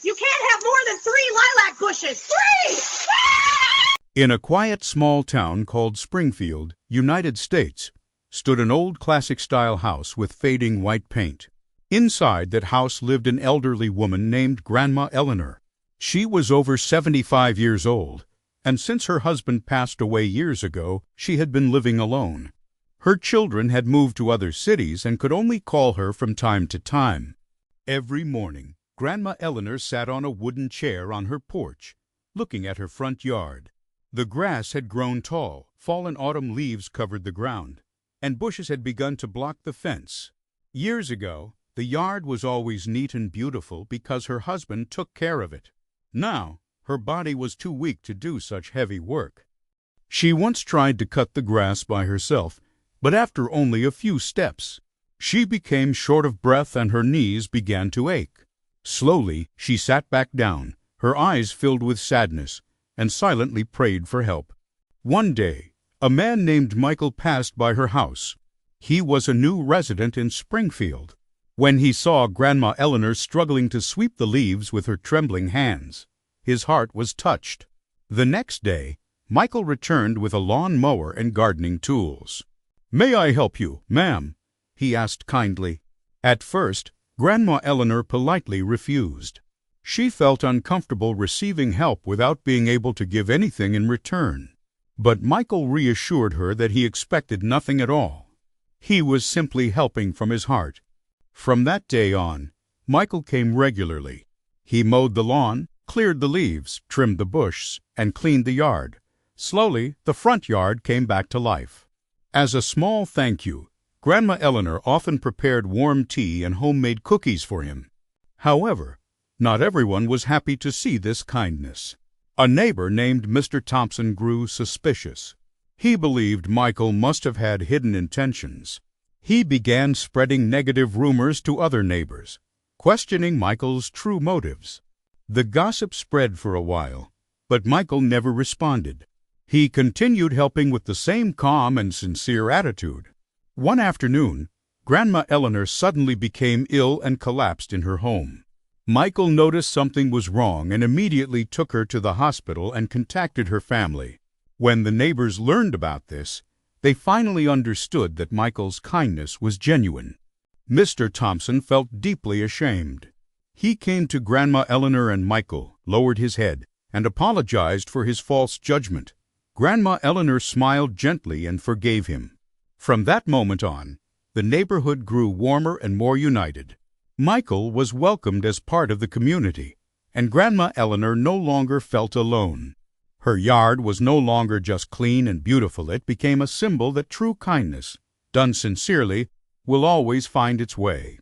You can't have more than 3 lilac bushes. 3! In a quiet small town called Springfield, United States, stood an old classic-style house with fading white paint. Inside that house lived an elderly woman named Grandma Eleanor. She was over 75 years old, and since her husband passed away years ago, she had been living alone. Her children had moved to other cities and could only call her from time to time. Every morning, Grandma Eleanor sat on a wooden chair on her porch, looking at her front yard. The grass had grown tall, fallen autumn leaves covered the ground, and bushes had begun to block the fence. Years ago, the yard was always neat and beautiful because her husband took care of it. Now, her body was too weak to do such heavy work. She once tried to cut the grass by herself, but after only a few steps, she became short of breath and her knees began to ache. Slowly, she sat back down, her eyes filled with sadness, and silently prayed for help. One day, a man named Michael passed by her house. He was a new resident in Springfield. When he saw Grandma Eleanor struggling to sweep the leaves with her trembling hands, his heart was touched. The next day, Michael returned with a lawn mower and gardening tools. "May I help you, ma'am?" he asked kindly. At first, Grandma Eleanor politely refused. She felt uncomfortable receiving help without being able to give anything in return. But Michael reassured her that he expected nothing at all. He was simply helping from his heart. From that day on, Michael came regularly. He mowed the lawn, cleared the leaves, trimmed the bushes, and cleaned the yard. Slowly, the front yard came back to life. As a small thank you, Grandma Eleanor often prepared warm tea and homemade cookies for him. However, not everyone was happy to see this kindness. A neighbor named Mr. Thompson grew suspicious. He believed Michael must have had hidden intentions. He began spreading negative rumors to other neighbors, questioning Michael's true motives. The gossip spread for a while, but Michael never responded. He continued helping with the same calm and sincere attitude. One afternoon, Grandma Eleanor suddenly became ill and collapsed in her home. Michael noticed something was wrong and immediately took her to the hospital and contacted her family. When the neighbors learned about this, they finally understood that Michael's kindness was genuine. Mr. Thompson felt deeply ashamed. He came to Grandma Eleanor and Michael, lowered his head, and apologized for his false judgment. Grandma Eleanor smiled gently and forgave him. From that moment on, the neighborhood grew warmer and more united. Michael was welcomed as part of the community, and Grandma Eleanor no longer felt alone. Her yard was no longer just clean and beautiful. It became a symbol that true kindness, done sincerely, will always find its way.